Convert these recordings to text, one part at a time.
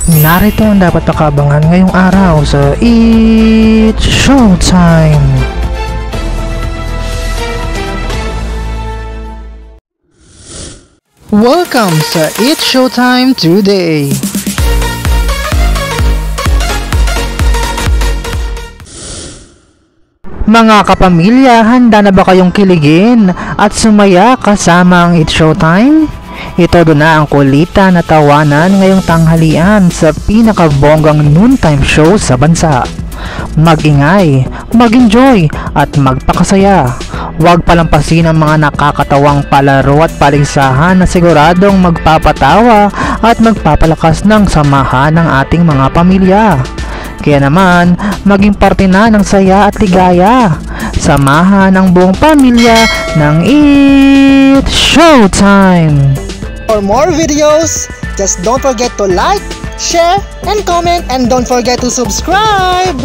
Narito ang dapat pakabangan ngayong araw sa It's Showtime! Welcome sa It's Showtime today! Mga kapamilya, handa na ba kayong kiligin at sumaya kasama ang It's Showtime? Ito doon na ang kulitan na tawanan ngayong tanghalian sa pinakabonggang noontime show sa bansa. Mag-ingay, mag-enjoy at magpakasaya. Huwag palampasin ang mga nakakatawang palaro at paligsahan na siguradong magpapatawa at magpapalakas ng samahan ng ating mga pamilya. Kaya naman, maging parte na ng saya at ligaya. Samahan ang buong pamilya ng It's Showtime! For more videos, just don't forget to like, share, and comment, and don't forget to subscribe!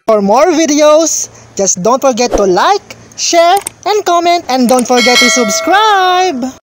For more videos, just don't forget to like, share, and comment, and don't forget to subscribe!